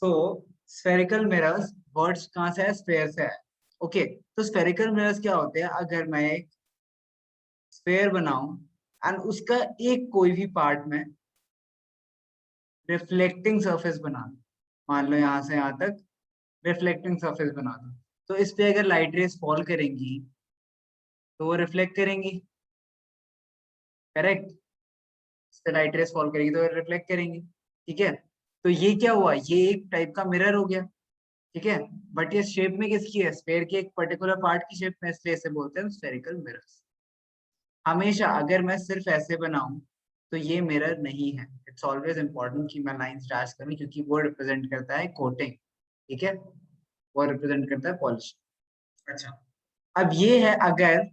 सो spherical mirrors words कहाँ से है? स्फेयर से है। ओके, तो स्फेरिकल मिरर्स क्या होते हैं? अगर मैं एक स्फेयर बनाऊं एंड उसका एक कोई भी पार्ट में रिफ्लेक्टिंग सरफेस बना दूं, मान लो यहाँ से यहाँ तक रिफ्लेक्टिंग सरफेस बना दूं, तो इस पे अगर लाइट रेज फॉल करेंगी तो वो रिफ्लेक्ट करेंगी, करेक्ट? इस पे लाइट रेज फॉल करेगी तो रिफ्लेक्ट करेंगी, ठीक है? तो ये क्या हुआ? ये एक टाइप का मिरर हो गया, ठीक है? बट ये शेप में किसकी है? स्फेयर के एक पर्टिकुलर पार्ट की शेप में, इसलिए इसे बोलते हैं स्फेरिकल मिरर्स। हमेशा अगर मैं सिर्फ ऐसे बनाऊं तो ये मिरर नहीं है। इट्स ऑलवेज इम्पोर्टेंट कि मैं लाइंस डैश करूं, क्योंकि वो रिप्रेजेंट करता है कोटिंग, ठीक है? वो रिप्रेजेंट करता है पॉलिश। अच्छा, अब ये है अगर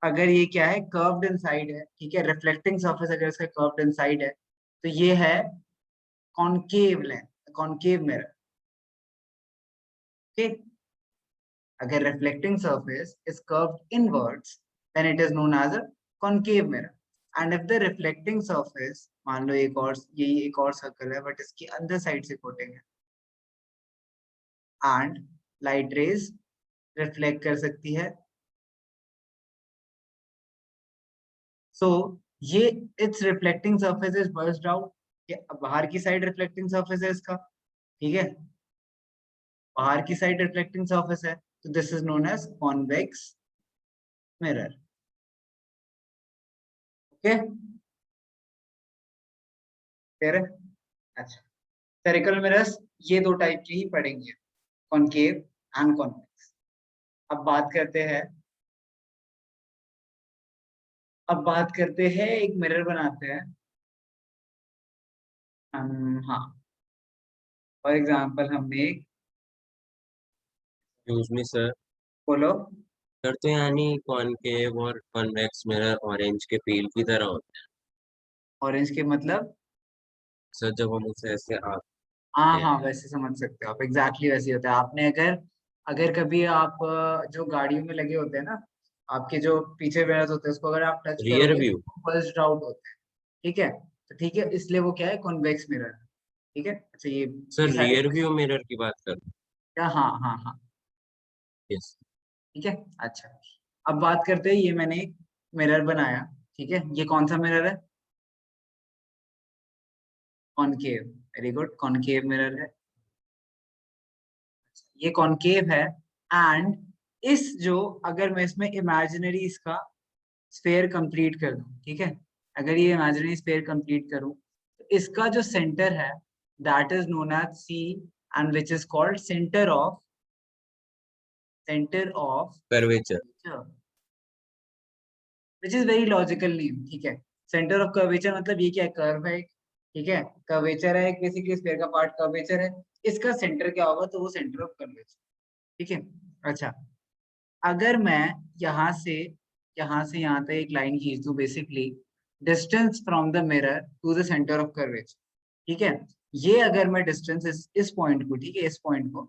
अगर ये क्या है? कर्व्ड इनसाइड है, ठीक है? रिफ्लेक्टिंग सरफेस अगर इसका कर्व्ड इनसाइड है तो ये है concave lens, concave mirror, okay? अगर reflecting surface is curved inwards, then it is known as a concave mirror. And if the reflecting surface, मान लो एक और सर्कल है बट इसकी अंदर साइड से कोटिंग है एंड लाइट रेज रिफ्लेक्ट कर सकती है, सो ये it's reflecting surface is burst out. बाहर की साइड रिफ्लेक्टिंग सरफेस है इसका, ठीक है? बाहर की साइड रिफ्लेक्टिंग सरफेस है, तो this is known as convex mirror, okay? Clear है? अच्छा, स्फेरिकल मिरर्स ये दो टाइप की ही पड़ेंगे, कॉनकेव एंड कॉन्वेक्स। अब बात करते हैं एक मिरर बनाते हैं हम। हाँ, फॉर एग्जांपल हमने एक, एक्सक्यूज मी सर। बोलो। सर तो यानी कॉनकेव और कॉन्वेक्स मिरर ऑरेंज के पील की तरह होते हैं ऑरेंज के मतलब? सर, जब हम उसे ऐसे हाँ आते हैं। हाँ, वैसे समझ सकते हो आप, एग्जैक्टली वैसे ही होता है। आपने अगर अगर कभी आप जो गाड़ियों में लगे होते हैं ना, आपके जो पीछे मिरर्स होते हैं, उसको अगर आप टच रियर करोगे व्यू। तो बल्ज्ड आउट होते हैं, ठीक है? तो ठीक है, इसलिए वो क्या है? कॉन्वेक्स मिरर, ठीक है? अच्छा, सर ये सारे रियर व्यू क्वेश्चन मिरर की बात कर रहे क्या? हाँ हाँ हाँ, हैं। यस। ठीक है। अच्छा, अब बात करते हैं, ये मैंने एक मिरर बनाया, ठीक है? ये कौन सा मिरर है? Concave, very good, concave mirror है। ये कॉनकेव है एंड इस जो अगर मैं इसमें इमेजिनरी इसका स्फेयर कंप्लीट कर दूं, ठीक है? अगर ये इमेजिनरी स्फेयर कंप्लीट करूं तो इसका जो सेंटर है that is known as C, and which is called centre of curvature. Which is very logical name, ठीक है? सेंटर ऑफ कर्वेचर मतलब ये क्या है? कर्व है एक, ठीक है? कर्वेचर है एक, बेसिकली स्फीयर का पार्ट कर्वेचर है, इसका सेंटर क्या होगा? तो वो सेंटर ऑफ कर्वेचर, ठीक है? अच्छा, अगर मैं यहाँ से यहाँ तक एक लाइन खींच दूं, basically distance from the mirror to the centre of curvature, ठीक है? ये अगर मैं डिस्टेंस इस पॉइंट को, ठीक है, इस पॉइंट को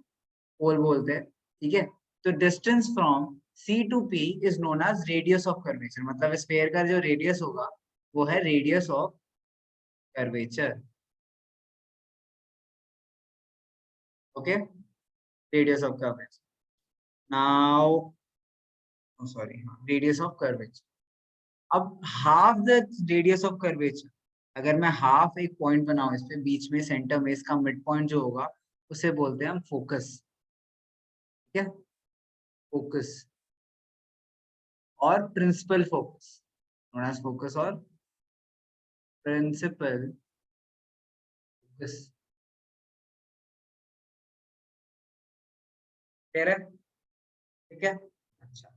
पोल बोलते हैं, ठीक है? तो distance from C to P is known as radius of curvature, मतलब स्फीयर का जो रेडियस होगा वो है radius of curvature, okay? Radius of curvature, now sorry, radius of curvature. अब half the radius of curvature, अगर मैं हाफ एक पॉइंट बनाऊं इस पे बीच में सेंटर में, इसका मिड पॉइंट जो होगा उसे बोलते हैं हम फोकस, ठीक है? फोकस और principal focus, known as focus और प्रिंसिपल फोकस, क्लियर है? ठीक है। अच्छा,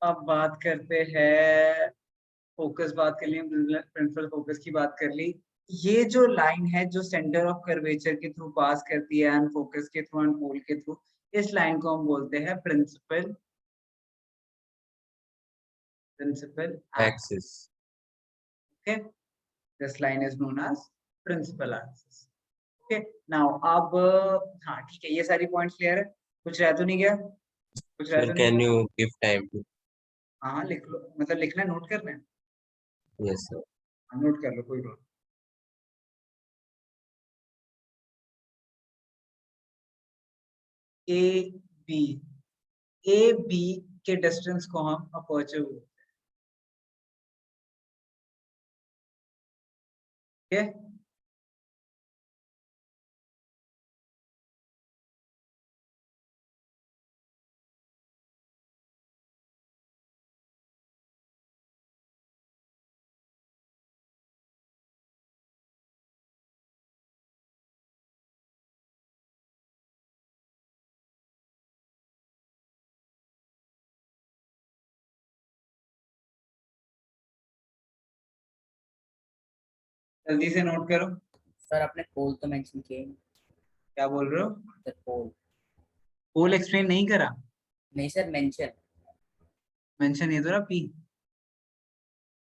अब बात करते हैं फोकस, बात कर ली, प्रिंसिपल फोकस की बात कर ली। ये जो लाइन है जो सेंटर ऑफ कर्वेचर के थ्रू पास करती है एंड फोकस के थ्रू एंड पोल के थ्रू, इस लाइन को हम बोलते हैं principal axis. Axis, okay? This line is known as principal axis, okay? Now अब हाँ, ठीक है, ये सारी पॉइंट्स क्लियर है? कुछ रह तो नहीं गया? कुछ रह सर तो नहीं कैन गया? You give time to. हाँ हाँ, लिख लो, मतलब लिखना है, नोट करना है? Yes sir. हाँ, नोट कर लो, कोई बात ए बी के डिस्टेंस को हम अपर्चर बोलते हैं। ठीक है, जल्दी से नोट करो। सर आपने पोल तो मेंशन किया ही नहीं। क्या बोल रहे हो? सर पोल पोल एक्सप्लेन नहीं करा? नहीं सर, मेंशन। मेंशन ये तो रहा पी।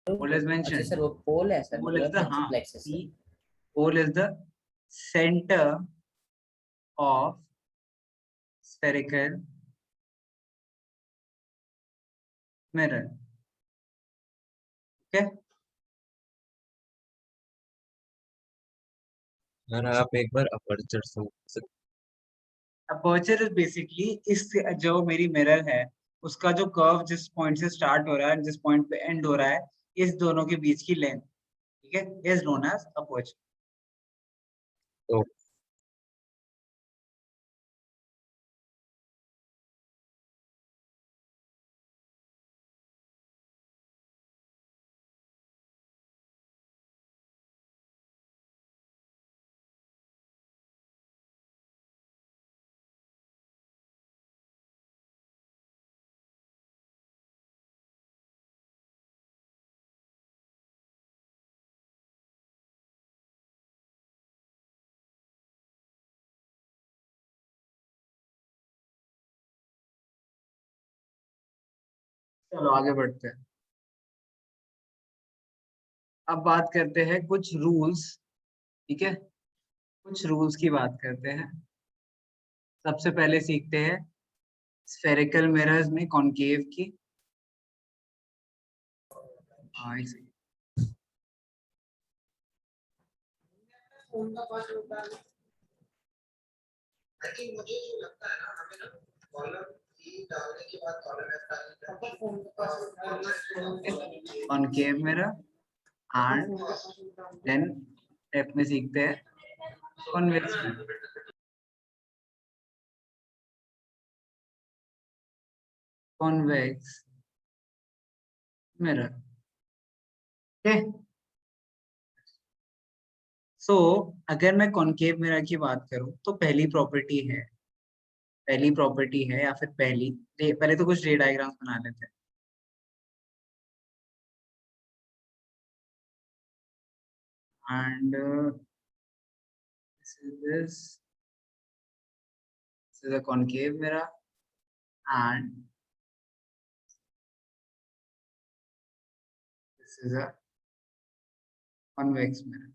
पोल इज अच्छा मेंशन। सर वो पोल है सर, पोल इज मतलब द, हाँ, principal axis P. Pole is the centre of spherical mirror. Okay, sir आप एक बार अपर्चर समझ सकते aperture is basically इस जो मेरी मिरर है उसका जो कर्व जिस पॉइंट से स्टार्ट हो रहा है जिस पॉइंट पे एंड हो रहा है, इस दोनों के बीच की लेंथ, ठीक है, इज नोन एज aperture. हो? चलो आगे बढ़ते हैं। अब बात करते हैं कुछ रूल्स, ठीक है, कुछ रूल्स की बात करते हैं। सबसे पहले सीखते हैं स्फेरिकल मिरर्स में कॉनकेव की। हाँ, मुझे जो लगता है ना, हमें ना कॉलम ई डालने के बाद कॉलम एफ डालने का concave mirror and then step में सीखते हैं convex mirror. Convex mirror, okay. So अगर मैं कॉनकेव मिरर की बात करूं तो पहली प्रॉपर्टी है या फिर पहले तो कुछ रे डायग्राम्स बना लेते हैं। And this is a concave mirror and this is a convex mirror.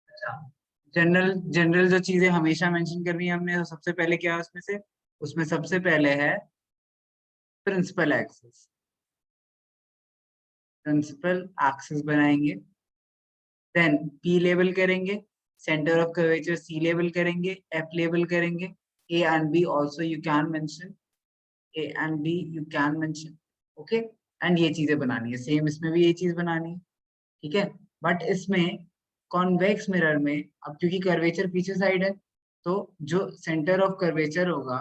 अच्छा, जनरल जो चीजें हमेशा मेंशन करनी है हमने, तो सबसे पहले क्या है उसमें सबसे पहले है प्रिंसिपल एक्सिस। प्रिंसिपल एक्सिस बनाएंगे, देन पी लेबल करेंगे, centre of curvature C label करेंगे, एफ लेबल करेंगे, A and B also you can mention, A and B you can mention, okay. And ये चीजें बनानी है, सेम इसमें भी ये चीज बनानी है, ठीक है। बट इसमें कॉन्वेक्स मिरर में अब क्योंकि कर्वेचर पीछे साइड है, तो जो सेंटर ऑफ कर्वेचर होगा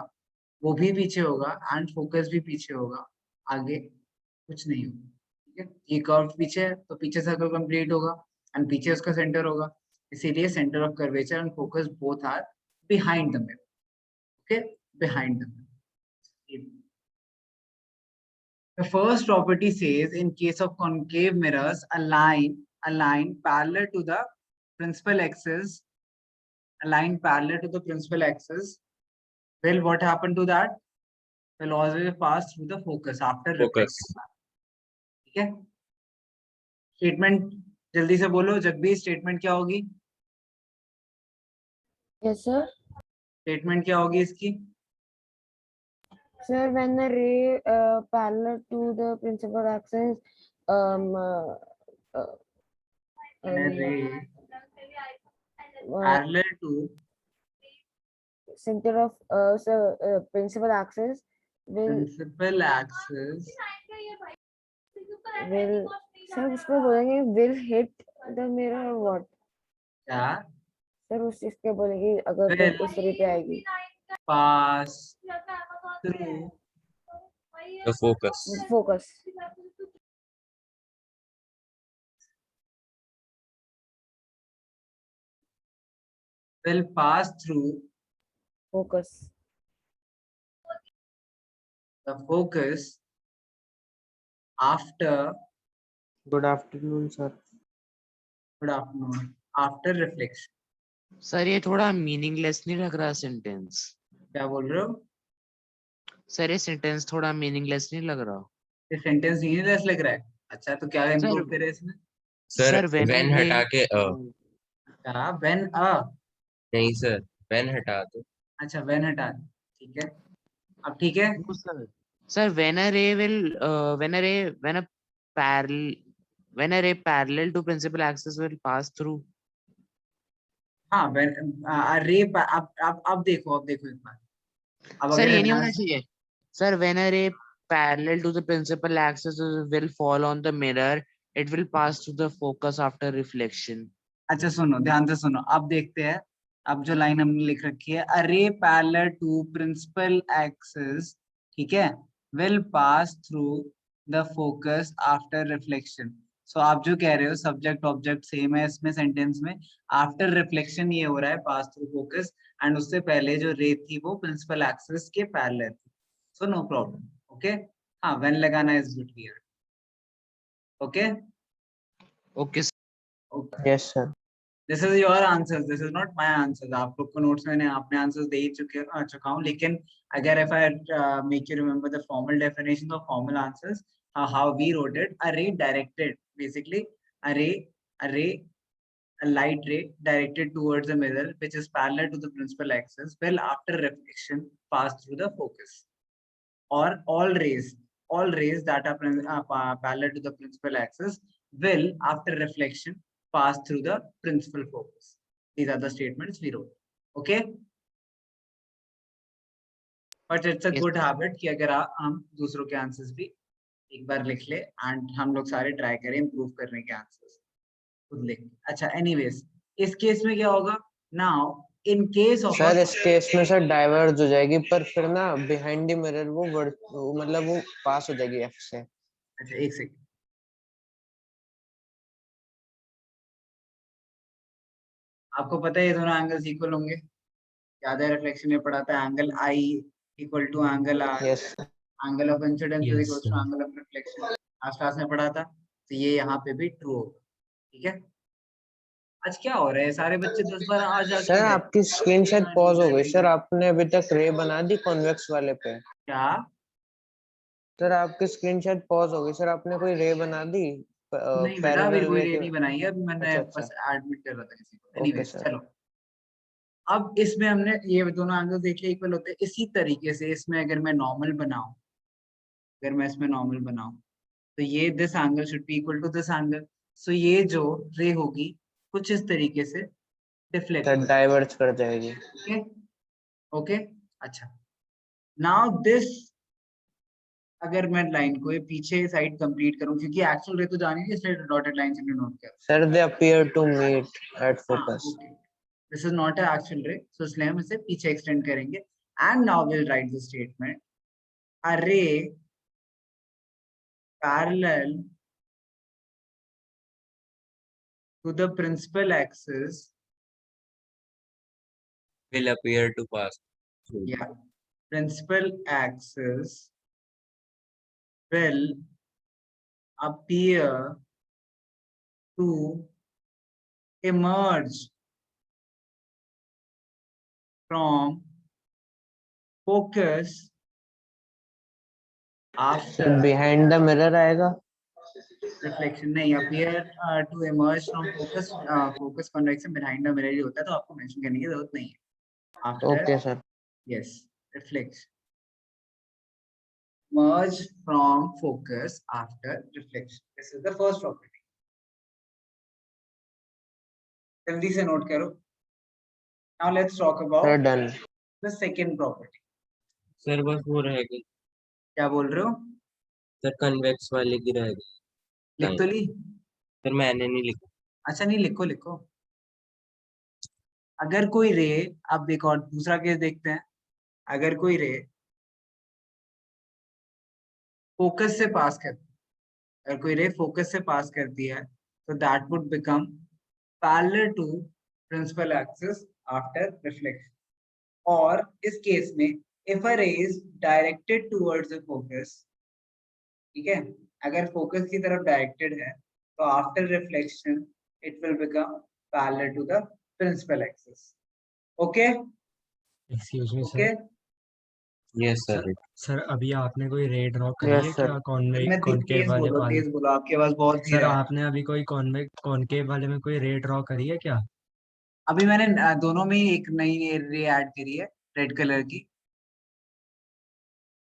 वो भी पीछे होगा एंड फोकस भी पीछे होगा, आगे कुछ नहीं होगा, ठीक है। ये कर्व पीछे है तो पीछे सर्कल कंप्लीट होगा एंड पीछे उसका सेंटर होगा, इसीलिए centre of curvature and focus both are behind the mirror, okay, behind the mirror. The first property says in case of concave mirrors, a line parallel to the principal axis, will what happen to that? Will always pass through the focus after focus. reflection. ठीक है? Statement जल्दी से बोलो Jagbir, statement क्या होगी? Yes, sir. Statement क्या होगी इसकी? Sir, when the ray parallel to the principal axis, um, uh, When a ray parallel to center of principal axis will principal axis sir उसको बोलेंगे will hit the mirror or what? क्या sir उस चीज के बोलेंगे अगर Will. तो उस पे आएगी pass through The focus. focus. will pass through Focus. the focus after Good afternoon, sir. good afternoon after reflection. Sir ये थोड़ा मीनिंगलेस नहीं लग रहा सेंटेंस? क्या बोल रहे हो? सर ये सेंटेंस थोड़ा मीनिंगलेस नहीं लग रहा? ये सेंटेंस मीनिंगलेस लग रहा है? अच्छा तो क्या इम्प्रूव सर करे इसमें? Sir, सर when हटा के क्या when नहीं sir, when हटा दो. अच्छा when हटा दे, ठीक है अब ठीक है. Sir when a ray will when a parallel to principal axis will pass through. हाँ when रे अब देखो एक बार. अब सर अगर ये नहीं ध्यान होना से- चाहिए. Sir when a ray parallel to the principal axis will fall on the mirror, it will pass through the focus after reflection. अच्छा सुनो ध्यान से सुनो अब देखते हैं. अब जो लाइन हमने लिख रखी है अरे पैरेलल टू प्रिंसिपल एक्सिस, ठीक है, will pass through the focus after reflection. So आप जो कह रहे हो सब्जेक्ट ऑब्जेक्ट सेम है इसमें सेंटेंस में. आफ्टर रिफ्लेक्शन ये हो रहा है पास थ्रू फोकस, एंड उससे पहले जो रे थी वो प्रिंसिपल एक्सिस के पैरेलल थी. So no problem. ओके हाँ व्हेन लगाना is good here. Okay Okay. Yes, sir. This is your answers, this is not my answers. आप लोग को नोट्स में अपने आंसर्स दे ही चुका हूँ, लेकिन अगर if I make you remember the formal definition of formal answers, how we wrote it, a ray directed basically a light ray directed towards the mirror which is parallel to the principal axis will after reflection pass through the focus. Or all rays that are parallel to the principal axis will after reflection pass through the principal focus. These are the statements we wrote. Okay, but it's a Yes, good sir. habit कि अगर हम दूसरों के answers भी एक बार लिख ले and हम लोग सारे ट्राई करें इम्प्रूव करने के आंसर्स खुद लिख. अच्छा एनीवेज इस केस में क्या होगा? Now in case of sir इस केस में सर डाइवर्ज हो जाएगी, पर फिर ना बिहाइंड द मिरर वो मतलब वो पास हो जाएगी एफ से. अच्छा एक सेकंड, आपको पता है ये दोनों एंगल्स इक्वल होंगे? याद है रिफ्लेक्शन में पढ़ा था angle I equal to angle R, yes angle of incidence is Yes, equal to sir. Angle of reflection. Last class में पढ़ा था, तो ये यहाँ पे भी ट्रू होगा. ठीक है, आज क्या हो रहा है सारे बच्चे 10 बार आ जा सर, आपकी स्क्रीन शायद पॉज हो गई. सर आपने अभी तक रे बना दी कॉन्वेक्स वाले पे. क्या? सर आपकी स्क्रीन शायद पॉज हो गई. सर आपने कोई रे बना दी नहीं बेटा अभी पैरेलल कोई रे रे के. नहीं बनाई है, अभी मैंने अच्छा. बस एडमिट कर रहा था किसी को. Okay anyways sir. चलो अब इसमें हमने ये दोनों एंगल देख लिया इक्वल होते हैं. इसी तरीके से इसमें अगर मैं नॉर्मल बनाऊं, अगर मैं इसमें नॉर्मल बनाऊं तो ये this angle should be equal to this angle. So ये जो रे होगी कुछ इस तरीके से डिफ्लेक्ट सर डाइवर्ज कर जाएगी. Okay okay. अच्छा नाउ दिस, अगर मैं लाइन को ये पीछे साइड कंप्लीट करूं क्योंकि एक्चुअल रे तो जानी है इसलिए डॉटेड लाइन से नोट कर. Sir they appear to meet at focus. Okay this is not a actual ray, so इसलिए हम इसे पीछे एक्सटेंड करेंगे. And now will write the statement a ray parallel to the principal axis, Will appear to pass through. yeah, principal axis will appear to emerge from focus after behind the mirror आएगा. reflection. नहीं, appear to emerge from focus, focus convection behind the mirror ही होता है, तो आपको mention करने की जरूरत नहीं है. After okay sir. yes, reflection. Merge from focus after reflection. This is the first property. जल्दी से नोट करो. Now let's talk sir about done. the second property. Sir बस वो रह गई क्या बोल रहे हो? सर कन्वेक्स वाले की रह गई लिख तो ली? सर मैंने नहीं लिखा अच्छा नहीं, लिखो लिखो. अगर कोई रे, आप देखो और दूसरा केस देखते हैं. अगर कोई रे फोकस से पास करती है, अगर कोई रे फोकस से पास करती है, तो that would become parallel to principal axis after reflection. और इस केस में if a ray is directed towards the focus, ठीक है, अगर फोकस की तरफ डायरेक्टेड है, तो after reflection it will become parallel to the principal axis. Okay excuse me okay. Sir. Yes sir sir अभी आपने कोई रे ड्रॉ करी Yes, है sir. क्या मैं कॉनकेव वाले तेज बोलो, आपकी आवाज बहुत सर धीरे है. आपने अभी कोई कॉनकेव वाले में कोई रे ड्रॉ करी है क्या? अभी मैंने दोनों में ही एक नई रे ऐड करी है, रेड कलर की.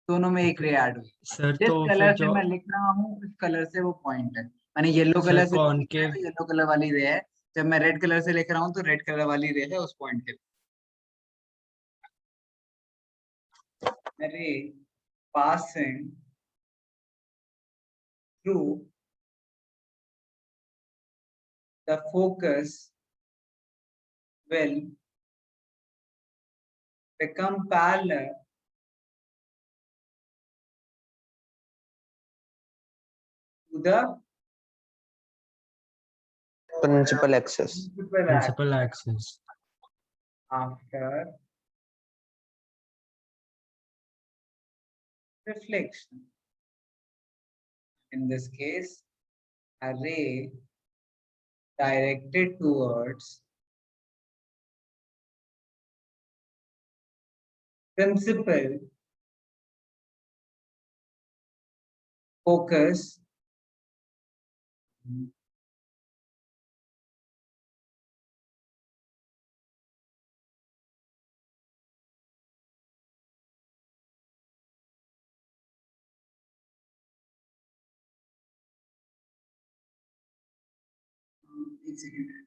दोनों में एक रे ऐड हुई. सर जिस तो फिर कलर से जो मैं लिख रहा हूँ उस कलर से वो पॉइंट है. मैंने येलो सर कलर से कॉनकेव तो येलो कलर वाली रे है. जब मैं रेड कलर से लिख रहा हूँ तो रेड कलर वाली रे है उस पॉइंट के लिए. रे passing through the focus will become parallel to the Principal axis. principal axis principal axis. after reflection. In this case, a ray directed towards principal focus एक सेकंड.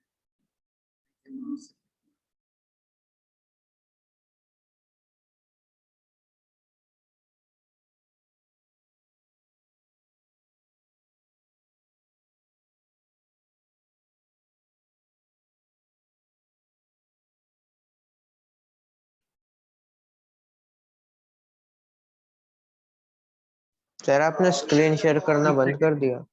सर आपने screen share करना बंद कर दिया.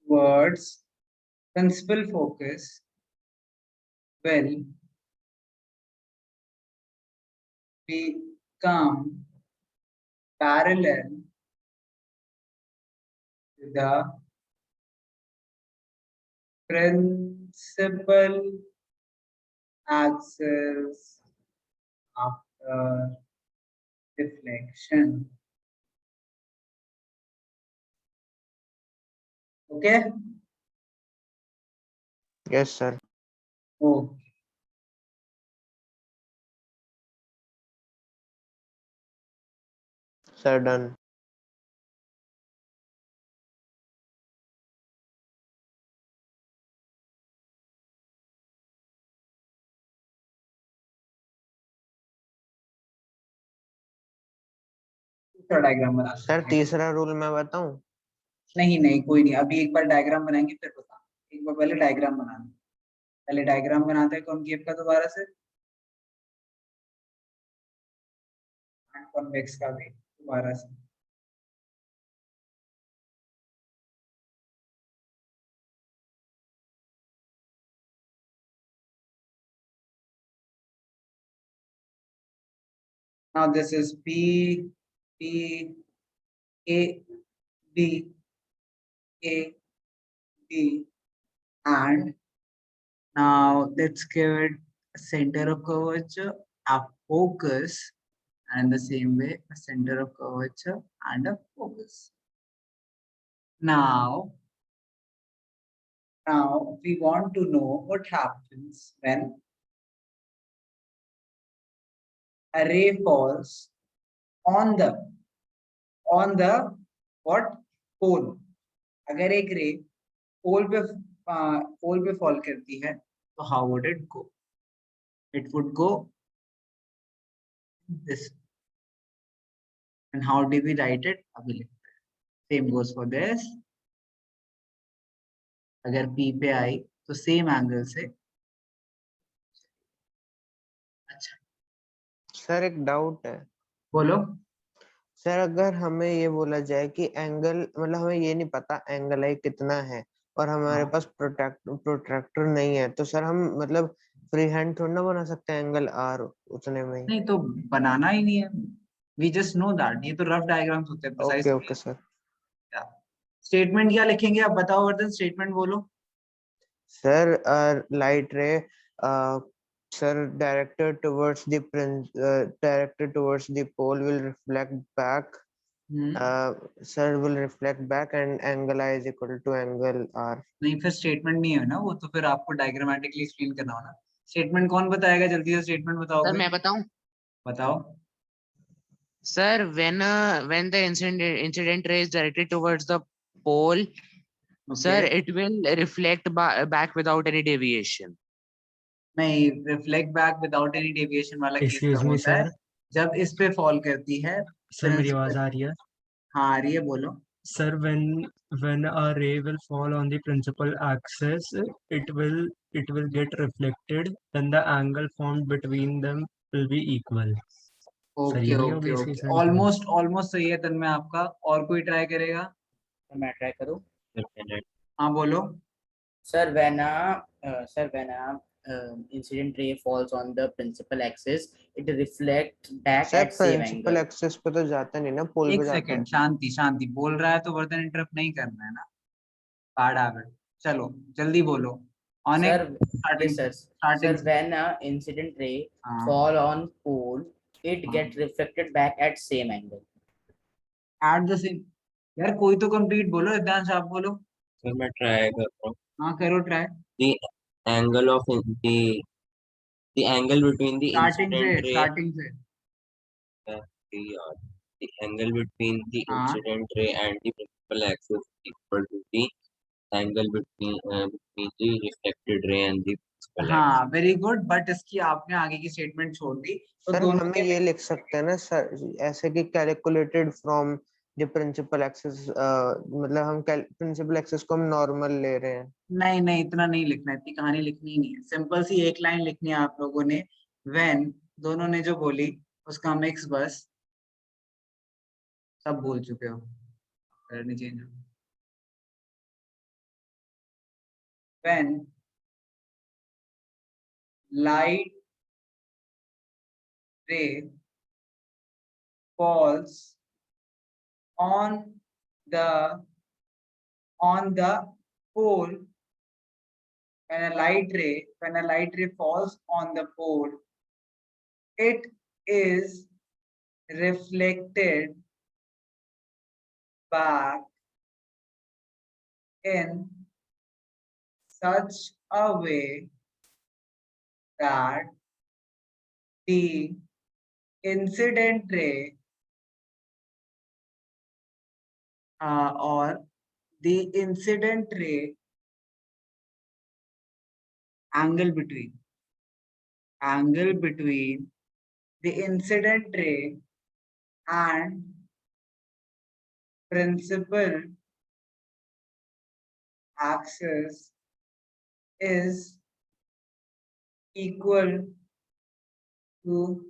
Towards principal focus will become parallel to the principal axis after deflection. Okay? Yes, sir. Okay. Sir, done. दूसरा diagram बना sir तीसरा rule मैं बताऊं? नहीं नहीं कोई नहीं, अभी एक बार डायग्राम बनाएंगे फिर बता. एक बार पहले डायग्राम बनाना. पहले डायग्राम बनाते हैं कॉनकेव का दोबारा से, कॉन्वेक्स का भी दोबारा से. Now this is P, P, A, B, A, B, and now let's give it a center of curvature, a focus, and the same way a center of curvature and a focus. Now we want to know what happens when a ray falls on the what पोल, अगर एक रे पोल पे fall करती है तो how would it go? It would go this, and how do we write it? अभी लिखते हैं। सेम गोज फॉर दिस, अगर P पे आई तो सेम एंगल से। अच्छा सर एक डाउट है बोलो। सर, अगर हमें ये बोला जाए कि एंगल, मतलब हमें ये नहीं पता एंगल आई कितना है और हमारे हाँ। पास प्रोट्रैक्टर नहीं है, तो सर हम मतलब फ्री हैंड थोड़ा ना बना सकते हैं एंगल आर उतने में ही? नहीं तो बनाना ही नहीं है, वी जस्ट नो दैट, ये तो रफ डायग्राम्स होते हैं, precise okay okay sir. Statement क्या लिखेंगे आप बताओ वर्धन, स्टेटमेंट बोलो। Sir light ray sir directed towards the pole will reflect back, sir will reflect back and angle I is equal to angle R. नहीं फिर statement नहीं है ना वो, तो फिर आपको डायग्रामेटिकली एक्सप्लेन करना होना। स्टेटमेंट कौन बताएगा, जल्दी से स्टेटमेंट बताओ सर भाई। मैं बताऊं? बताओ। Sir, when the incident ray is directed towards the pole, sir, Okay. it will reflect back without any deviation. नहीं, reflect back without any deviation वाला केस एक्सक्यूज कब मी होता है? सर, जब इस पे फॉल करती है सर मेरी principal- आवाज आ रही है? हाँ आ रही है, बोलो। Sir when a ray will fall on the principal axis, it will get reflected, then the angle formed between them will be equal. Sir okay यही है okay basic okay, sense? Almost सही है तन में आपका। और कोई ट्राई करेगा? तो मैं ट्राई करूँ? हाँ बोलो। Sir, when a incident ray falls on the principal axis, it reflects back sir at same principal angle. Axis पे तो जाता नहीं ना, पोल एक पे जाता है। सेकंड, शांति शांति, बोल रहा है तो वर्धन इंटरप्ट नहीं करना है ना, बैड हैबिट। चलो जल्दी बोलो। On Sir, starting yes, sir. Starting Sir, when a incident ray हाँ fall on pole, it हाँ, get reflected back at same angle. At the same. यार कोई तो कंप्लीट बोलो, रिद्धांश आप बोलो। सर मैं ट्राई कर रहा हूँ। हाँ करो try. The angle of the angle between the incident ray starting से the angle between the हाँ incident ray and the principal axis is equal to the angle between the reflected ray and the principal axis. हाँ very good, but इसकी आपने आगे की statement छोड़ दी तो sir दोनों हमें के ये लिख सकते हैं ना सर ऐसे कि calculated from the principal axis, मतलब हम प्रिंसिपल एक्सिस को हम नॉर्मल ले रहे हैं। नहीं नहीं, इतना नहीं लिखना, इतनी कहानी लिखनी ही नहीं है, सिंपल सी एक लाइन लिखनी है आप लोगों ने। व्हेन दोनों ने जो बोली उसका मिक्स, बस सब भूल चुके हो, करनी चेंज। व्हेन लाइट रे falls on the pole, when a light ray falls on the pole, it is reflected back in such a way that the incident ray or the incident ray angle between the incident ray and principal axis is equal to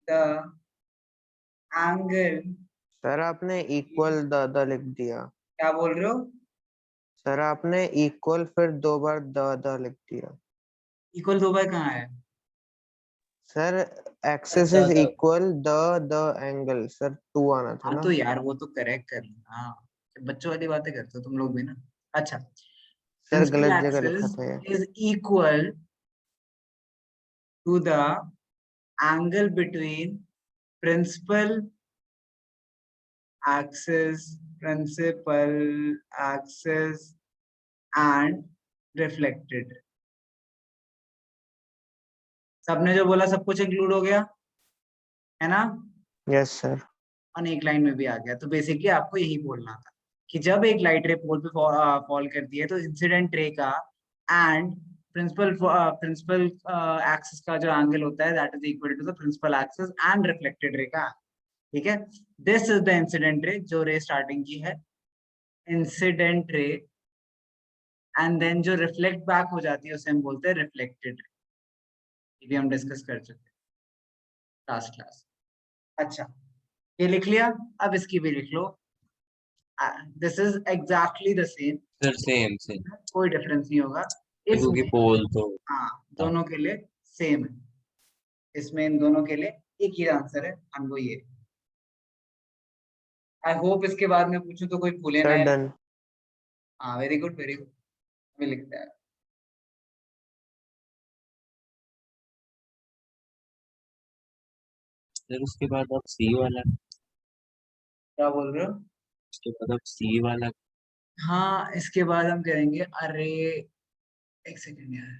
the angle। Sir आपने equal the लिख दिया। क्या बोल रहे हो? Sir आपने equal फिर 2 बार the लिख दिया। इक्वल 2 बार कहाँ है? Sir axis is equal the angle, sir 2 आना था हाँ ना। तो यार वो तो करेक्ट कर लेना, हाँ बच्चों वाली बातें करते हो तुम लोग भी ना। अच्छा, सर principal गलत जगह लिखा axis था ये। is equal to the angle between principal axis and reflected। सबने जो बोला सब कुछ इंक्लूड हो गया है ना? Yes sir. और एक लाइन में भी आ गया, तो बेसिकली आपको यही बोलना था कि जब एक लाइट रे पोल पे फॉल करती है तो इंसिडेंट रे का एंड प्रिंसिपल एक्सिस का जो एंगल होता है that is equal to the principal axis and reflected ray का, ठीक है। This is the incident ray, जो रे स्टार्टिंग की है इंसिडेंट रे, एंड देन जो रिफ्लेक्ट बैक हो जाती है उसे हम बोलते हैं रिफ्लेक्टेड रे। ये भी हम डिस्कस कर चुके हैं लास्ट क्लास। अच्छा, ये लिख लिया, अब इसकी भी लिख लो। This is exactly the same, sir same same, कोई डिफरेंस नहीं होगा क्योंकि इसमें। पोल तो हाँ, दोनों के लिए सेम है, इसमें इन दोनों के लिए एक ही आंसर है, हम वो ये। आई होप इसके बाद में पूछूं तो कोई भूले ना। Sir done. हाँ, वेरी गुड वेरी गुड, हमें लिखता है। सर उसके बाद आप सी वाला, क्या बोल रहे हो? उसके बाद आप सी वाला। हाँ, इसके बाद हम करेंगे, अरे एक सेकेंड यार,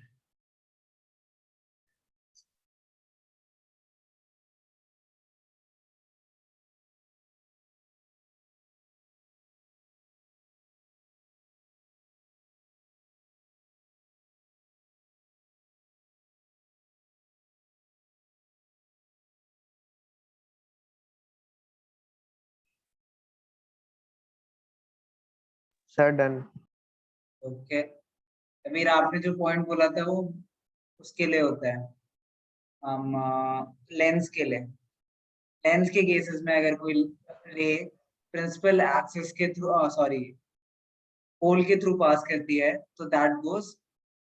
सर डन। ओके। अमीर, आपने जो पॉइंट बोला था वो उसके लिए होता है, हम लेंस के लिए। लेंस के केसेस में अगर कोई रे प्रिंसिपल एक्सिस के थ्रू, सॉरी, पोल के थ्रू पास करती है तो दैट गोस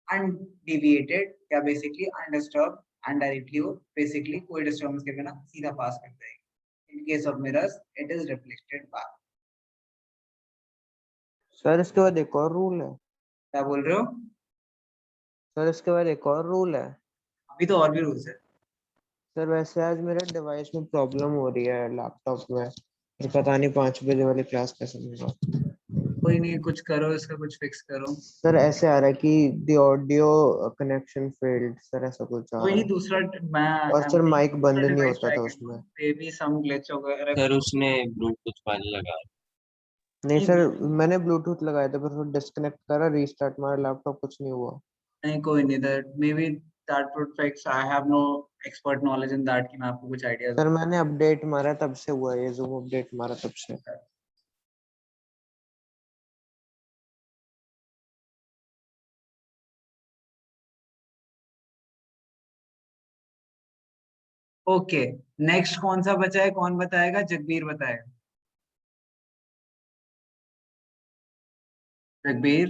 अनडिविएटेड या बेसिकली अनडिस्टर्ब एंड डायरेक्टली वो बेसिकली कोई डिस्टर्बेंस के बिना सीधा पास करता है। In case of mirrors it is reflected back. Sir इसके बाद एक और रूल है। क्या बोल रहे हो? सर इसके बाद एक और रूल है। अभी तो और भी रूल्स है। सर वैसे आज मेरे डिवाइस में प्रॉब्लम हो रही है लैपटॉप में, फिर पता नहीं 5 बजे वाली क्लास कैसे होगा। कोई नहीं, कुछ करो, इसका कुछ फिक्स करो। सर ऐसे आ रहा है कि the audio connection failed, sir ऐसा कुछ आ कोई रहा नहीं, है। दूसरा मैं और सर माइक बंद नहीं डिवाइस होता ट्राई था करता उसमें। हूँ, मे बी सम ग्लिच वगैरह। सर उसने ब्लूटूथ वाले लगा। नहीं सर, मैंने ब्लूटूथ लगाया था, फिर डिस्कनेक्ट करा, रीस्टार्ट मारा लैपटॉप, कुछ नहीं हुआ। नहीं, कोई नहीं, that may be that would fix. I have no expert knowledge in that कि मैं आपको कुछ आइडियाज। सर मैंने अपडेट मारा तब से हुआ, ये जूम अपडेट मारा तब से। ओके, नेक्स्ट कौन सा बचा है, कौन बताएगा? जगबीर बताएगा। Jagbir.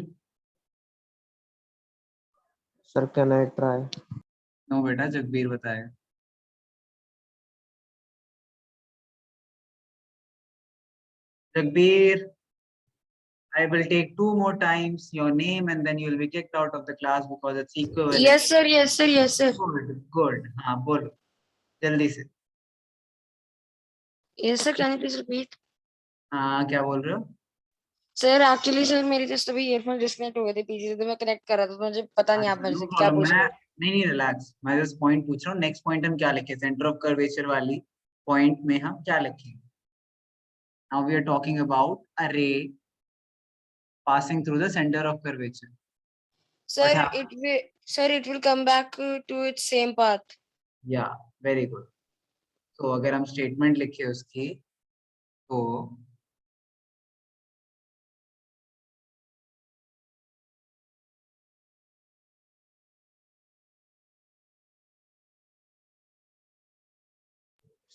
Sir can I try? No बेटा, जगबीर बताएगा। Jagbir, I will take 2 more times your name and then you will be kicked out of the class because it's equivalent. Yes, sir. Yes, sir. Yes, sir. Good, good. हाँ, बोलो जल्दी से। Yes, sir. Can you please repeat? हाँ, क्या बोल रहे हो? Sir actually sir मेरी जस्ट अभी ईयरफोन डिस्कनेक्ट हो गए थे पीछे से, तो मैं कनेक्ट कर रहा था, तो मुझे पता नहीं आप मेरे नो से क्या प्रॉब्लम। पूछ मैं रहे हो। नहीं, रिलैक्स, मैं जस्ट पॉइंट पूछ रहा हूँ। नेक्स्ट पॉइंट हम क्या लिखे? सेंटर ऑफ कर्वेचर वाली पॉइंट में हम क्या लिखेंगे? Now we are talking about a ray passing through the center of curvature. Sir, it will come back to its same path. Yeah, very good. तो अगर हम स्टेटमेंट लिखे उसकी तो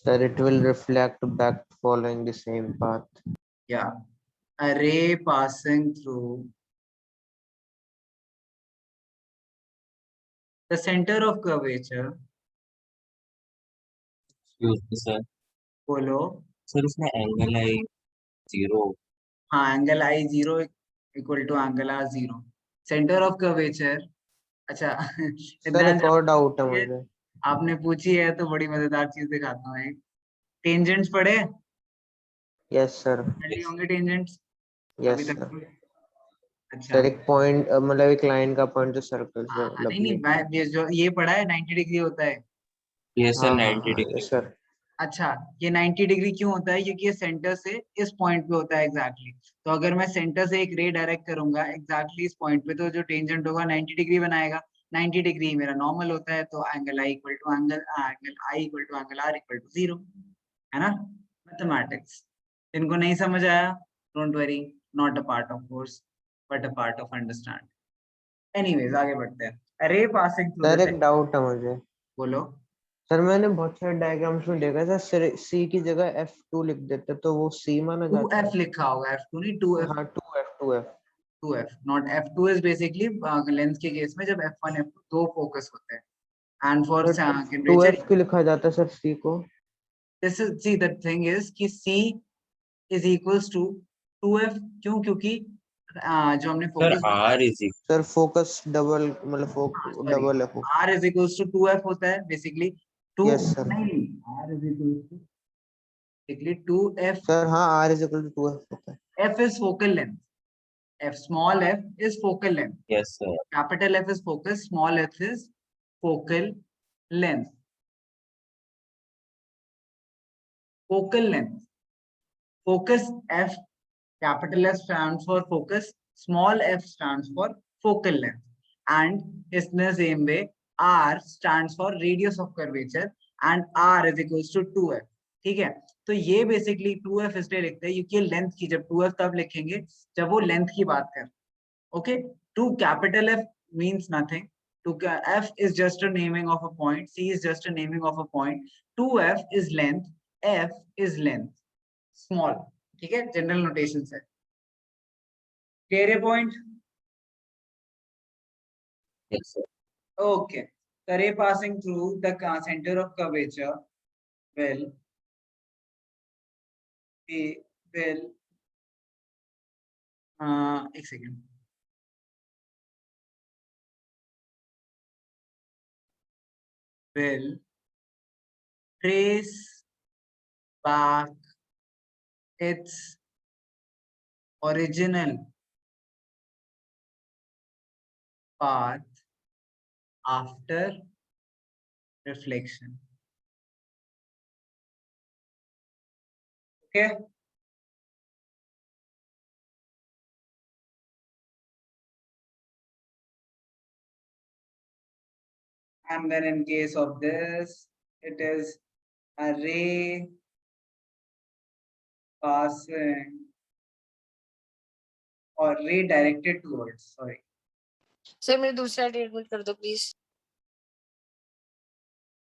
Sir, it will reflect back following the same path. yeah, a ray passing through the center of curvature. Excuse me, sir. बोलो। Sir इसमें angle I 0। हाँ, angle I 0 equal to angle R 0, centre of curvature. अच्छा sir एक और doubt है मुझे। आपने पूछी है तो बड़ी मजेदार चीज दिखाता हूँ एक। टेंजेंट्स पढ़े? Yes sir. पढ़ी होंगे टेंजेंट्स अभी यस तक सर। तो? अच्छा, सर एक पॉइंट मतलब एक लाइन का पॉइंट जो सर्कल से हाँ, मतलब नहीं नहीं, मैं ये जो ये पढ़ा है 90 डिग्री होता है। ये सर हाँ 90 हाँ डिग्री। Yes sir. अच्छा, ये 90 डिग्री क्यों होता है? क्योंकि ये सेंटर से इस पॉइंट पे होता है एग्जैक्टली। तो अगर मैं सेंटर से एक रे डायरेक्ट करूंगा एग्जैक्टली इस पॉइंट पे, तो जो टेंजेंट होगा 90 डिग्री बनाएगा। 90 डिग्री मेरा नॉर्मल होता है, तो angle I equal to angle I equal to angle R equal to 0, है ना? मैथमेटिक्स। जिनको नहीं समझ आया, don't worry, not a part of course but a part of understand. Anyways, आगे बढ़ते हैं। Ray passing through sir the, एक डाउट है मुझे। बोलो। सर मैंने बहुत सारे डायग्राम्स में देखा था, सी की जगह F2 लिख देते, तो वो सी माना जाता 2f है? लिखा होगा, f2 नहीं, 2f। हाँ 2F 2f not f2 is basically lens के केस में जब f1 f2 दो फोकस होते हैं, and for temperature 2F क्यों लिखा जाता है सर सी को? this is, see the thing is कि c is equals to 2f। क्यों? क्योंकि जो हमने sir focus, R is sir focus double मतलब सॉरी, डबल है। r is equals to 2f होता है बेसिकली। 2 yes sir. नहीं, r is equals to basically 2f। Sir हाँ R is equal to 2F होता है। f is focal length, f small f is focal length, yes sir. capital F is focus, small f is focal length। focal length, focus f, capital F stands for focus, small f stands for focal length, and इसमें same way r stands for radius of curvature and r is equals to 2f। ठीक है, तो ये basically 2f इसलिए लिखते हैं क्योंकि length की, जब 2f तब लिखेंगे जब वो लेंथ की बात कर। Okay, 2 capital F means nothing, 2 f is just a naming of a point, c is just a naming of a point, 2f is length, f is length small। ठीक है, जनरल नोटेशन है। Clear है point? Yes sir. Okay, the ray passing through the center of curvature will be will एक second, will trace back its original path after reflection। Okay, and then in case of this, it is a ray passing or ray directed towards, sorry, sir मेरी दूसरा treatment कर दो please.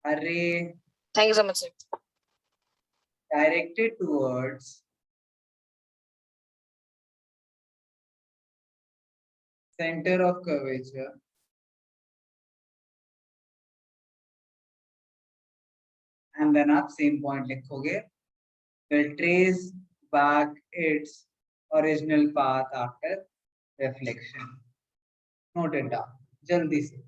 a ray thank you so much sir. directed towards center of curvature and then आप same point लिखोगे, will trace back its original path after reflection। Note it down जल्दी से।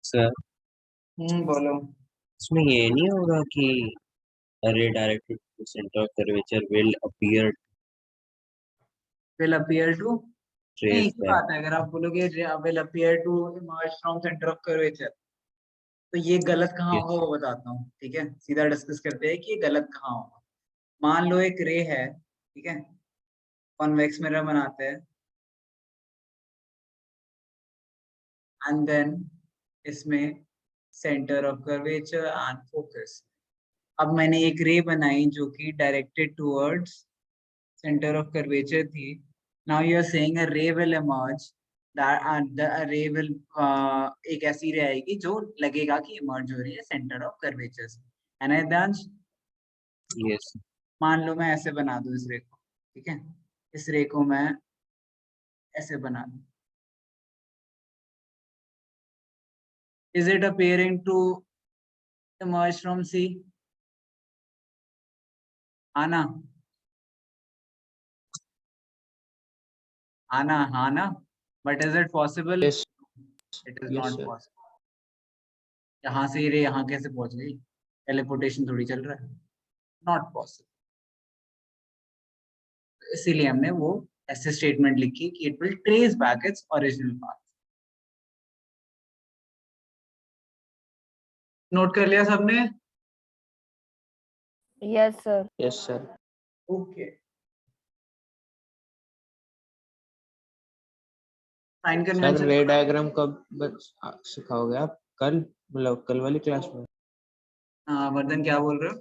Sir बोलो। इसमें ये नहीं होगा कि ray directed to centre of curvature will appear will appear to, नहीं ट्रेस इसी बैक। बात है, अगर आप बोलोगे will appear to emerge from center of curvature, तो ये गलत कहाँ होगा वो बताता हूँ। ठीक है, सीधा डिस्कस करते हैं कि ये गलत कहाँ होगा। मान लो एक रे है, ठीक है, कॉन्वेक्स मिरर बनाते हैं, एंड देन इसमें centre of curvature and focus. अब मैंने एक रे बनाई जो कि directed towards centre of curvature थी। Now you are saying a ray will emerge, the ray will, एक ऐसी रे आएगी जो लगेगा कि इमर्ज हो रही है सेंटर ऑफ कर्वेचर से, है ना दांश? यस मान लो मैं ऐसे बना दूं इस रे को, ठीक है, इस रे को मैं ऐसे बना दूं, Is it appearing to emerge from C? Ana? Ana? But is it possible? Yes. It is Yes, not sir. possible. यहाँ से रे यहाँ कैसे पहुंच गई? टेलीपोर्टेशन थोड़ी चल रहा है. Not possible. इसीलिए हमने वो ऐसे स्टेटमेंट लिखी कि it will trace back its original path. Note कर लिया सबने? Yes, sir. Yes, sir. Okay. Sign sir convention. Ray diagram कब सिखाओगे आप? कल, मतलब कल वाली क्लास में? हाँ वर्धन क्या बोल रहे हो?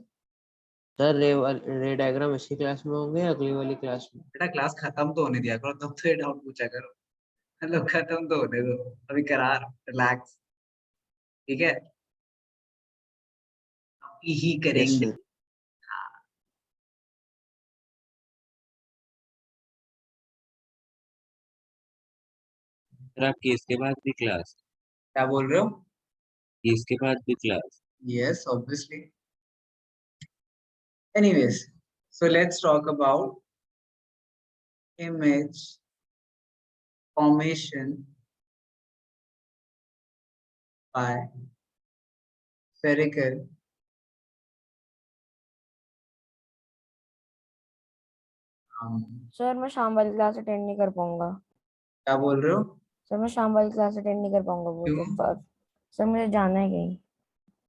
सर रे डायग्राम इसी क्लास में होंगे या अगली वाली क्लास में? बेटा क्लास खत्म तो होने दिया करो, तब तो ये डाउट पूछा करो. मतलब खत्म तो होने दो, अभी करार, रिलैक्स. ठीक है, अभी ही Yes, करेंगे. sir. सर आपकी इसके बाद भी क्लास? क्या बोल रहे हो? इसके बाद भी class? Yes, obviously. Anyways, so let's talk about image formation by spherical sir मैं शाम वाली क्लास अटेंड नहीं कर पाऊंगा. क्या बोल रहे हो? सर मैं शाम वाली क्लास अटेंड नहीं कर पाऊंगा. वो क्यों? तो सर मुझे जाना है कहीं.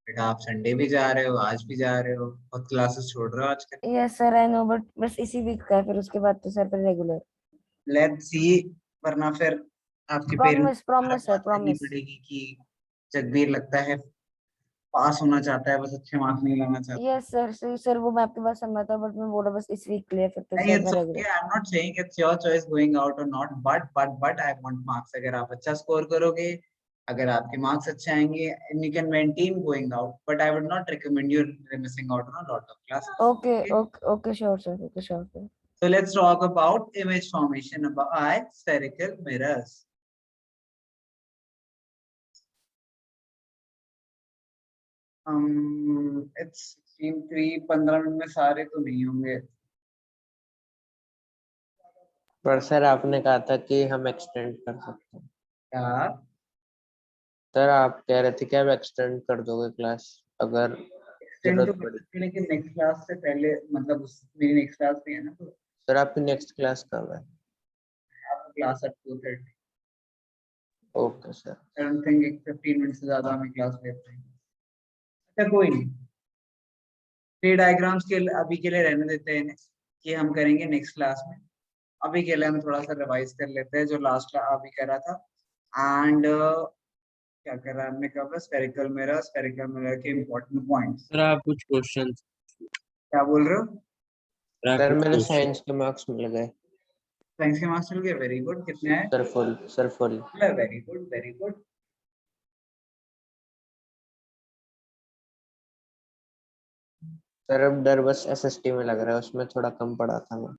बेटा आप संडे भी जा रहे हो, आज भी जा रहे हो, और क्लासेस छोड़ रहे हो आजकल. Yes sir I know, but बस इसी वीक का है, फिर उसके बाद तो सर पर रेगुलर. Let's see. वरना फिर आपके पेरेंट्स प्रॉमिस सर, बात करनी प्रॉमिस. पड़ेगी कि जगबीर लगता है पास होना चाहता है, बस अच्छे मार्क्स नहीं लाना चाहता. यस सर, सर वो मैं आपकी बात समझता हूँ, बट मैं बोला बस इस वीक क्लियर, फिर तो नहीं, सर it's मैं okay. Regular. I'm not saying it's your choice going out or not, but I want marks. अगर आप अच्छा स्कोर करोगे, अगर आपके मार्क्स अच्छे आएंगे, and you can maintain going out, but I would not recommend you missing out on a lot of classes. Okay Okay? Okay sure sir, okay sure sir. So let's talk about image formation by spherical mirrors. It's 16:03, 15 minute में सारे तो नहीं होंगे. पर sir आपने कहा था कि हम एक्सटेंड कर सकते हैं. यार सर आप कह रहे थे कि आप एक्सटेंड कर दोगे क्लास अगर extend तो जरूरत कर पड़ी. सकते हैं, लेकिन नेक्स्ट क्लास से पहले, मतलब मेरी नेक्स्ट क्लास में है ना, तो सर आपकी नेक्स्ट क्लास कब है? आपको class at 2:30. Okay sir. I don't think 15 minute से ज्यादा हमें क्लास ले पाएंगे. अच्छा कोई नहीं, ट्री डायग्राम्स के अभी के लिए रहने देते हैं कि हम करेंगे नेक्स्ट क्लास में. अभी के लिए हम थोड़ा सा रिवाइज कर लेते हैं जो लास्ट अभी करा था. एंड क्या करा हमने, कब स्फेरिकल मिरर के इंपॉर्टेंट पॉइंट्स. सर आप कुछ क्वेश्चन? क्या बोल रहे हो? सर आप सर कुछ मेरे क्वेश्चन? साइंस के मार्क्स मिल गए. साइंस के मार्क्स मिल गए, वेरी गुड. कितने आए? Sir full. Very good, very good. Sir अब डर बस एसएसटी में लग रहा है, उसमें थोड़ा कम पड़ा था मैं.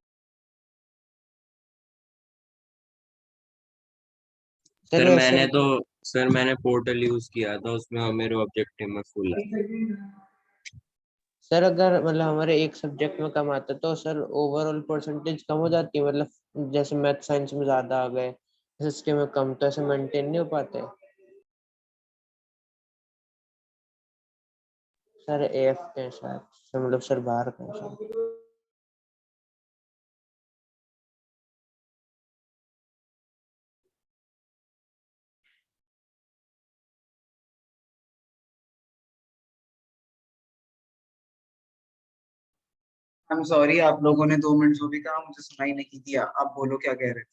सर मैंने पोर्टल यूज किया था, उसमें मेरे ऑब्जेक्टिव में फुल है. सर अगर मतलब हमारे एक सब्जेक्ट में कम आता तो सर ओवरऑल परसेंटेज कम हो जाती है, मतलब जैसे मैथ साइंस में ज्यादा आ गए, एसएसटी में कम, तो ऐसे मेंटेन नहीं हो पाते. सर एएफ के साथ, सर मतलब सर बाहर के साथ. आई एम सॉरी, आप लोगों ने 2 मिनट जो भी कहा मुझे सुनाई नहीं दिया. आप बोलो क्या कह रहे थे.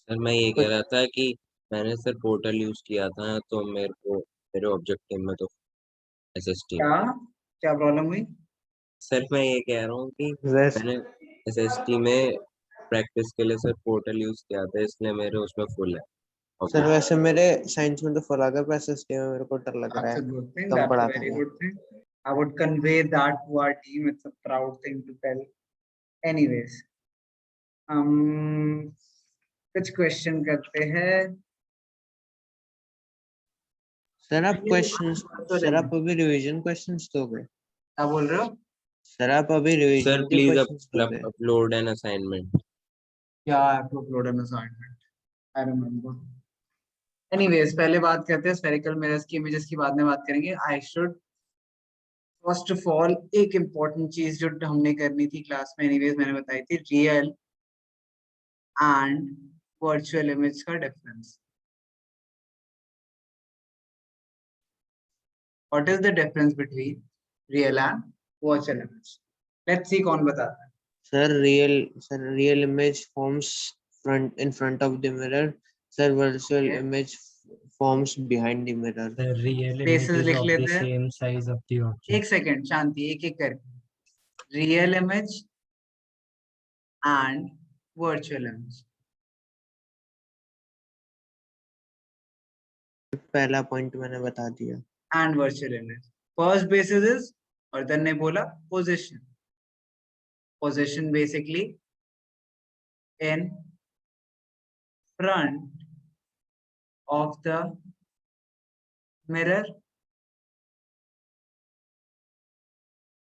सर मैं ये कह रहा था कि मैंने सर पोर्टल यूज किया था, तो मेरे ऑब्जेक्टिव में तो एसएसटी. क्या प्रॉब्लम हुई? सर मैं ये कह रहा हूँ कि वैसे मैंने एसएसटी में प्रैक्टिस के लिए सर पोर्टल यूज किया था, इसलिए मेरे उसमें फुल है. सर वैसे मेरे साइंस में तो फुल आ गया, पर एसएसटी में मेरे को डर लग रहा That's है, a good thing. Come That's a पड़ा था very मैं. good thing. I would convey that to our team. It's a proud thing to tell. Anyways, कुछ क्वेश्चन करते हैं. सर आप Actually, क्वेश्चंस virtual सर आप image. अभी रिवीजन क्वेश्चंस दोगे? क्या बोल रहे हो? सर आप अभी Sir, रिवीजन के please क्वेश्चंस दोगे? upload an assignment. Yeah, I have to upload an assignment. I remember. Anyways, पहले बात करते हैं spherical mirrors की images की, बाद में बात करेंगे. I should first of all एक important चीज जो हमने करनी थी क्लास में, anyways मैंने बताई थी, real and virtual image का difference. What is the difference between real and virtual image? Let's see कौन बताता है. Sir real image forms in front of the mirror. Sir, virtual Okay. image forms behind the mirror. The real Spaces image is लिख of लेते the हैं. same size of the object. एक second शांति, एक एक करके. Real image and virtual image. पहला point मैंने बता दिया. And virtual image. First basis is, Vardhan ने बोला, position. Position basically in front of the mirror.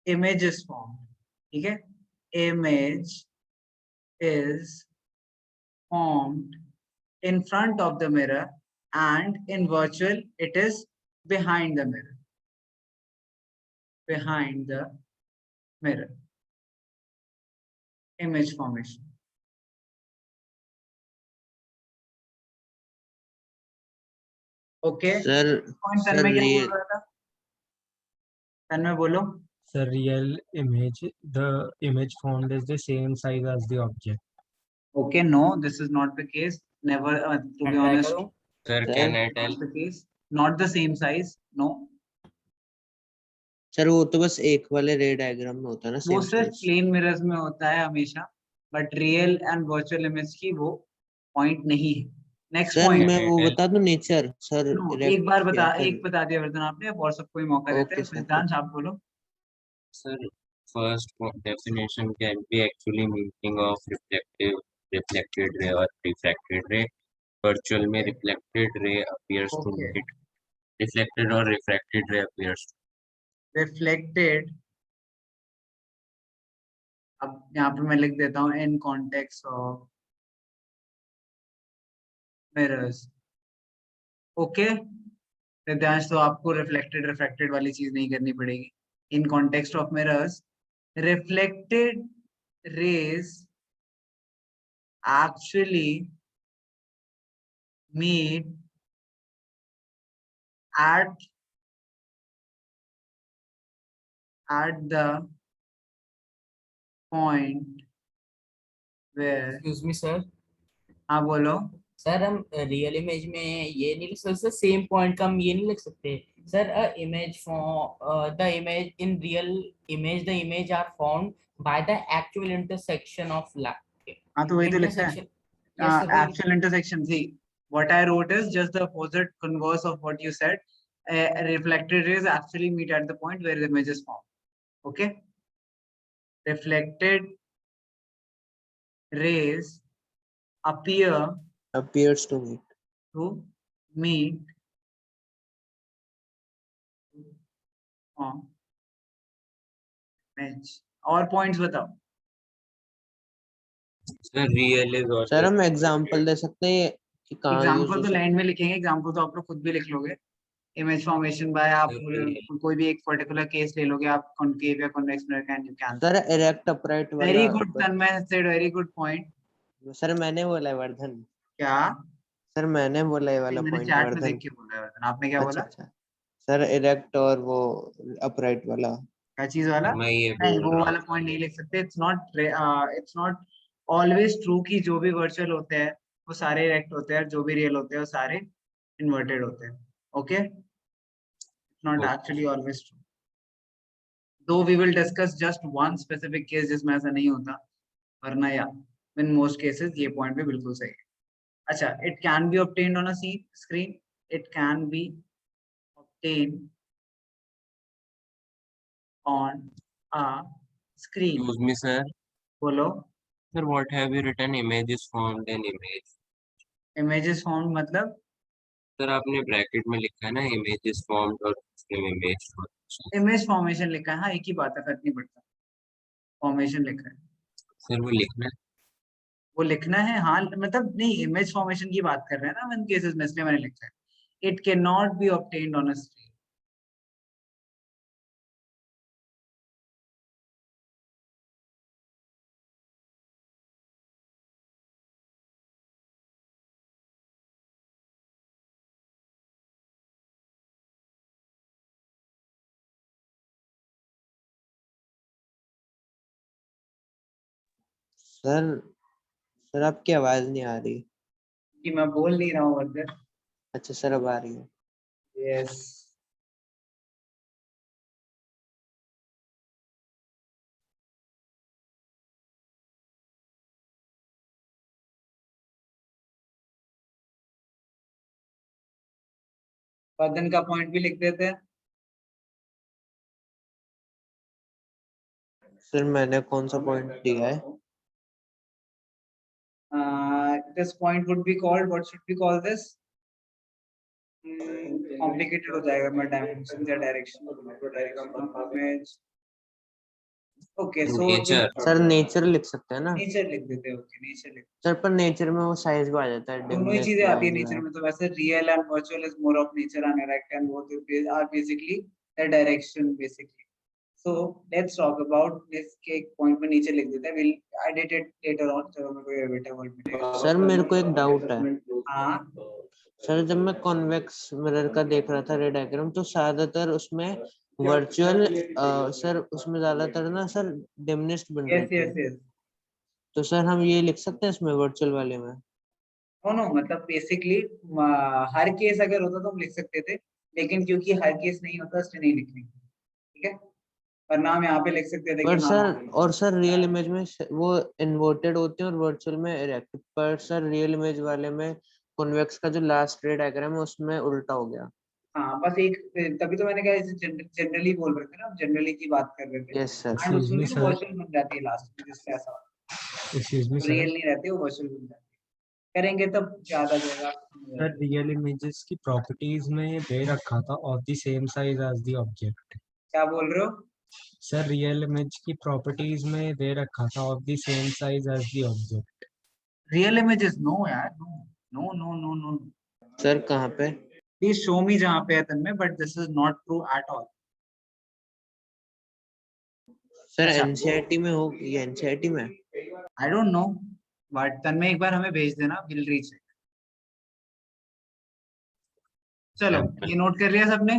Image is formed. ठीक है? Image is formed in front of the mirror, and in virtual it is behind the mirror. Behind the mirror. Image formation. Okay. Sir Point sir Tanmay क्या बोल real रहा था? तन्मय बोलो. The real image, the image formed is the same size as the object. Okay, no, this is not the case. Never, to be मैं try honest, करूं? Sir, Sir? can I tell? not the case. Not the same size. No. Sir वो तो बस एक वाले रे diagram में होता है ना वो सेम सिर्फ साइज. प्लेन मिरर्स में होता है हमेशा, but real and virtual image की वो पॉइंट नहीं है. Next sir point. मैं Can I वो tell? बता दूं नेचर सर नो, एक इरेक्ट बार किया बता, फिर. एक बता दिया वर्धन आपने, अब और सबको ही मौका देते ओके हैं. सर. सिद्धांत आप बोलो. Sir, first definition can be actually meaning of reflected ray or refracted ray. Virtual में reflected ray appears to Okay. meet reflected or refracted ray appears to. Reflected, अब यहाँ पे मैं लिख देता हूँ, in context of mirrors. Okay, सिद्धांत तो आपको रिफ्लेक्टेड रिफ्रैक्टेड वाली चीज नहीं करनी पड़ेगी. In context of mirrors, reflected rays actually meet at the point where. Excuse me, sir. हाँ बोलो. सर हम रियल इमेज में ये नहीं लिख सकते, सेम पॉइंट का हम ये नहीं लिख सकते sir. Image form the image in real image, the image are found by the actual intersection of हाँ तो वही तो लिखता है. Actual intersection. See, what I wrote is just the opposite converse of what you said. Reflected rays actually meet at the point where the image is formed. Okay. Reflected rays appears to meet. to meet on image. और points बताओ. Sir, real is also. Sir हम example दे सकते हैं कि कहाँ use example हो तो सकता लाइन में लिखेंगे, एग्जाम्पल तो आप लोग खुद भी लिख लोगे. इमेज फॉर्मेशन बाय, आप कोई भी एक पर्टिकुलर केस ले लोगे आप, कॉनकेव या कॉन्वेक्स मिरर का, and you can. Sir erect upright वाला. Very good Tanmay, said very good point. Sir मैंने बोला है वर्धन. क्या? सर मैंने बोला ये वाला मैंने पॉइंट चैट में वर्धन. देख के बोला है वर्धन. आपने क्या अच्छा बोला? अच्छा. सर इरेक्ट और वो अपराइट वाला. क्या चीज वाला? मैं ये नहीं, बोल वो रहा वाला हूँ. पॉइंट नहीं लिख सकते. इट्स नॉट ऑलवेज ट्रू कि जो भी वर्चुअल होते हैं वो सारे इरेक्ट होते हैं, जो भी रियल होते हैं वो सारे इन्वर्टेड होते हैं. Okay, it's not Okay. Actually always true. Though we will discuss just one specific case जिसमें ऐसा नहीं होता, वरना या इन मोस्ट केसेस ये पॉइंट भी बिल्कुल सही है. अच्छा, it can be obtained on a screen. It can be obtained on a screen. Excuse me, sir. बोलो. Sir, what have you written? Image is formed in image. Image is formed मतलब sir आपने bracket में लिखा है ना image is formed और image image formation लिखा है, हाँ एक ही बात है, फर्क नहीं पड़ता, फॉर्मेशन लिखा है, सर वो लिखना है। वो लिखना है, हाँ मतलब नहीं, इमेज फॉर्मेशन की बात कर रहे हैं ना वन केसेस में, इसलिए मैंने लिखा है it can not be obtained on a stream. Sir sir आपकी आवाज नहीं आ रही। कि मैं बोल नहीं रहा हूँ वर्कर। अच्छा सर अब आ रही है। यस, बदन का पॉइंट भी लिख देते हैं। सर मैंने कौन सा पॉइंट दिया है? This point would be called, what should be call this, complicated हो जाएगा, मैं डायमेंशन या direction of image. Okay so nature sir nature लिख सकते हैं ना? नेचर लिख देते हैं, ओके नेचर लिख, सर पर नेचर में वो साइज भी आ जाता है, दोनों ही डिमनेस चीजें आती है ब्राउन नेचर में, तो वैसे real and virtual is more of nature and direct and both are basically the direction basically. So let's talk about this के एक पॉइंट में नीचे लिख देते हैं, will edit it later on, चलो मेरे को ये बेटा वर्ड मिलेगा। सर मेरे को एक डाउट है। हाँ सर जब मैं कॉन्वेक्स मिरर का देख रहा था रे डायग्राम, तो ज्यादातर उसमें वर्चुअल सर उसमें ज्यादातर ना सर डिमनेस्ट बन रही यस थी। यस यस, तो सर हम ये लिख सकते हैं इसमें वर्चुअल वाले में? नो नो, मतलब बेसिकली हर केस अगर होता तो हम लिख सकते थे, लेकिन क्योंकि हर केस नहीं होता इसलिए नहीं लिख रहे, ठीक है, वरना हम यहाँ पे लिख सकते थे कि पर हाँ सर और सर रियल इमेज में वो इन्वर्टेड होते हैं और वर्चुअल में इरेक्ट, पर सर रियल इमेज वाले में कॉन्वेक्स का जो लास्ट रे डायग्राम है उसमें उल्टा हो गया। हाँ बस एक, तभी तो मैंने कहा इसे जनरली बोल रहे थे ना, जनरली की बात कर रहे थे, यस सर। एंड Excuse उसमें me, भी sir. वर्चुअल बन जाती है लास्ट में, जिससे ऐसा Excuse me, sir. रियल नहीं रहती, वो वर्चुअल बन जाती है, करेंगे तब ज्यादा जाएगा। Sir, real images की properties में दे रखा था of the same size as the object. क्या बोल रहे हो? Sir, real image की properties में दे रखा था of the same size as the object. Real images no यार, no no no no no, sir कहाँ पे? प्लीज शो मी जहाँ पे है Tanmay, but this is not true at all. Sir अच्छा, एनसीईआरटी में हो, ये एनसीईआरटी में? I don't know, but Tanmay एक बार हमें भेज देना, विल रीच। चलो ये नोट कर लिया सबने?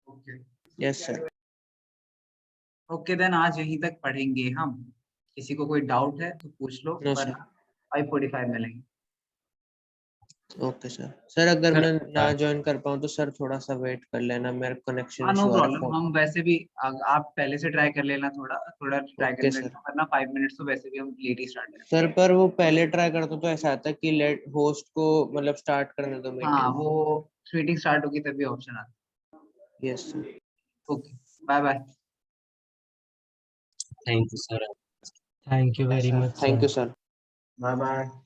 Okay yes sir. Okay then आज यहीं तक पढ़ेंगे हम, किसी को कोई डाउट है तो पूछ लो, नो पर सर। 5:45 मिलेंगे। Okay sir. सर अगर सर मैं ना ज्वाइन कर पाऊँ तो सर थोड़ा सा वेट कर लेना, मेरा कनेक्शन हाँ नो इशू आ रहा प्रॉब्लम, हम वैसे भी आप पहले से ट्राई कर लेना, थोड़ा थोड़ा ट्राई ओके कर सर। लेना, वरना 5 मिनट्स तो वैसे भी हम लेट ही स्टार्ट करेंगे। सर पर वो पहले ट्राई करता तो ऐसा आता कि लेट होस्ट को मतलब स्टार्ट करने दो हाँ मीटिंग। वो मीटिंग स्टार्ट होगी तभी ऑप्शन आता यस सर। है। Okay bye bye. Thank you sir. Thank you very much, thank sir. You sir. Bye bye.